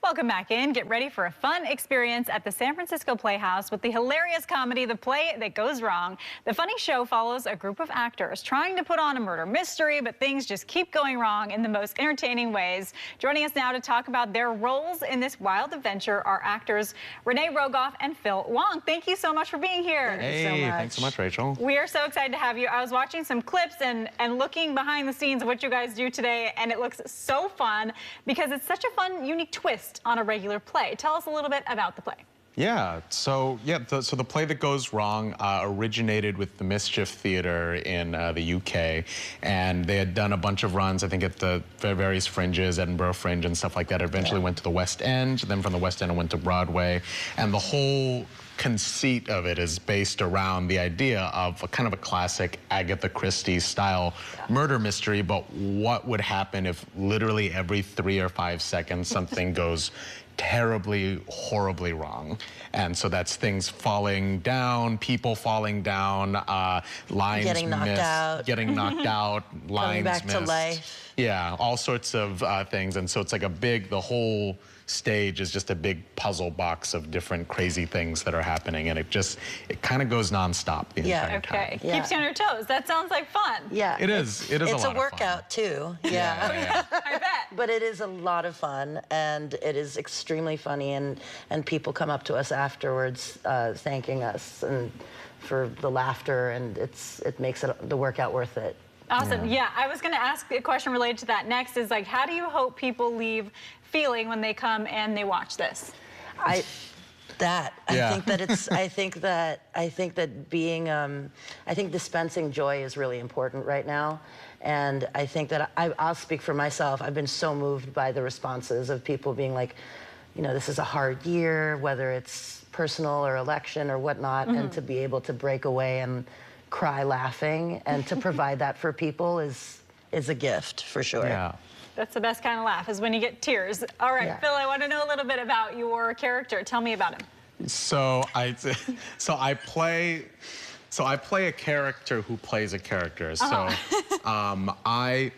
Welcome back in. Get ready for a fun experience at the San Francisco Playhouse with the hilarious comedy, The Play That Goes Wrong. The funny show follows a group of actors trying to put on a murder mystery, but things just keep going wrong in the most entertaining ways. Joining us now to talk about their roles in this wild adventure are actors Renee, Rogoff, and Wong. Thank you so much for being here. Hey, thanks so much, Rachel. We are so excited to have you. I was watching some clips and looking behind the scenes of what you guys do today, and it looks so fun because it's such a fun, unique twist on a regular play. Tell us a little bit about the play. Yeah, so The Play That Goes Wrong originated with the Mischief Theatre in the UK, and they had done a bunch of runs, I think, at the various fringes, Edinburgh Fringe and stuff like that. It eventually went to the West End, then from the West End it went to Broadway, and the whole conceit of it is based around the idea of a kind of a classic Agatha Christie style murder mystery, but what would happen if literally every 3 or 5 seconds something goes terribly, horribly wrong. And so that's things falling down, people falling down, lines getting knocked missed, out, getting knocked out, lines coming back missed. to life. Yeah, all sorts of things. And so it's like the whole stage is just a big puzzle box of different crazy things that are happening, and it kind of goes nonstop the entire time. Yeah. Keeps you on your toes. That sounds like fun. Yeah. It is a lot of fun. It's a workout too. Yeah. I bet. But it is a lot of fun, and it is extremely funny, and people come up to us afterwards thanking us and for the laughter, and it makes the workout worth it. Awesome. Yeah, I was going to ask a question related to that next. Is like, how do you hope people leave feeling when they come and they watch this? I think dispensing joy is really important right now. And I think that I'll speak for myself. I've been so moved by the responses of people being like, you know, this is a hard year, whether it's personal or election or whatnot, and to be able to break away and cry laughing and to provide that for people is a gift for sure. Yeah. That's the best kind of laugh, is when you get tears. All right, Yeah. Phil, I want to know a little bit about your character. Tell me about him. So I play a character who plays a character. So I,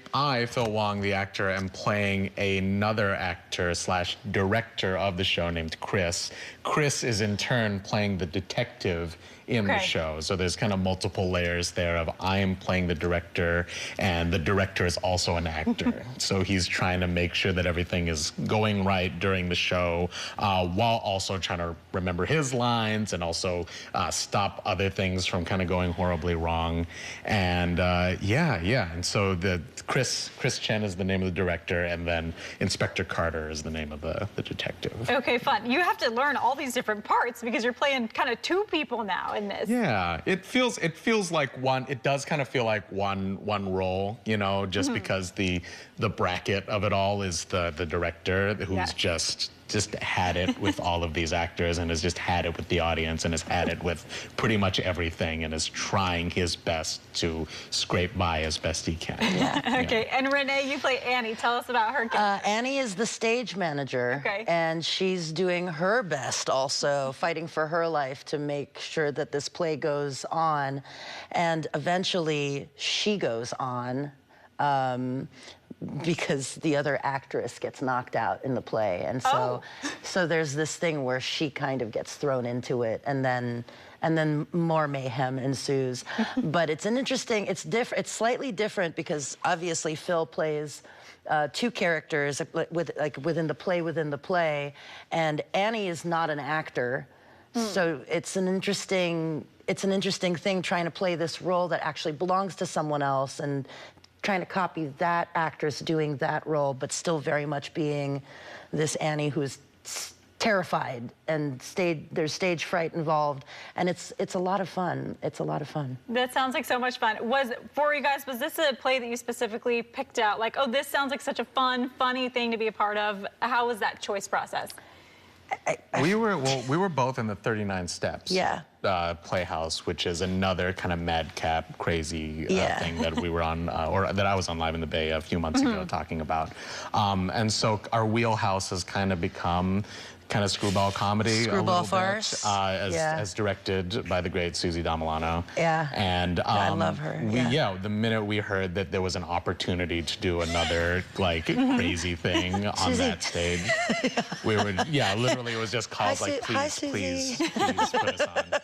Phil Wong, the actor, am playing another actor / director of the show named Chris. Chris is in turn playing the detective in the show. So there's kind of multiple layers there of I am playing the director, and the director is also an actor. So he's trying to make sure that everything is going right during the show, while also trying to remember his lines and also stop other things from kind of going horribly wrong. And and so Chris Chen is the name of the director, and then Inspector Carter is the name of the detective. Okay, fun. You have to learn all these different parts because you're playing kind of 2 people now in this. Yeah, it feels like one. It does kind of feel like one role, you know, just because the bracket of it all is the director who's just had it with all of these actors, and has just had it with the audience, and has had it with pretty much everything, and is trying his best to scrape by as best he can. Yeah. Okay, and Renee, you play Annie. Tell us about her character. Annie is the stage manager, and she's doing her best also, fighting for her life to make sure that this play goes on, and eventually she goes on. Because the other actress gets knocked out in the play, and so there's this thing where she kind of gets thrown into it, and then more mayhem ensues. But it's it's slightly different because obviously Phil plays 2 characters within the play, and Annie is not an actor, so it's an interesting thing trying to play this role that actually belongs to someone else, and trying to copy that actress doing that role, but still very much being this Annie who's terrified, and there's stage fright involved, and it's a lot of fun. It's a lot of fun. That sounds like so much fun. For you guys, was this a play that you specifically picked out? Like, oh, this sounds like such a funny thing to be a part of. How was that choice process? We were both in the 39 Steps. Yeah. Playhouse, which is another kind of madcap, crazy thing that we were on, or that I was on Live in the Bay a few months ago talking about. And so our wheelhouse has kind of become kind of screwball comedy, screwball farce, as directed by the great Susie Damilano. Yeah, and I love her. The minute we heard that there was an opportunity to do another like crazy thing on that stage, we would literally it was just calls like, please put us on,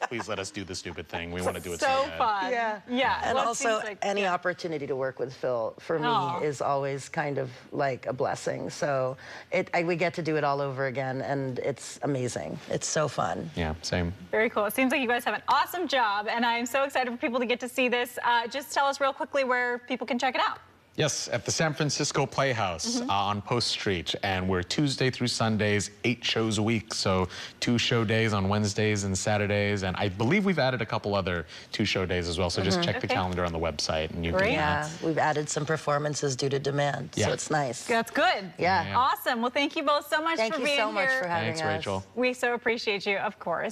please let us do the stupid thing. We want to do it so bad. Fun. Yeah. And well, also like, any opportunity to work with Phil for me is always kind of like a blessing. So we get to do it all over again. And it's amazing. It's so fun. Yeah, same. Very cool. It seems like you guys have an awesome job, and I'm so excited for people to get to see this. Just tell us real quickly where people can check it out. Yes, at the San Francisco Playhouse on Post Street, and we're Tuesday through Sundays, 8 shows a week, so 2 show days on Wednesdays and Saturdays, and I believe we've added a couple other 2 show days as well, so just check the calendar on the website. And you can, yeah, we've added some performances due to demand, so it's nice. That's good. Yeah. Awesome. Well, thank you both so much for being here. Thank you so much for having us. Thanks, Rachel. We so appreciate you, of course.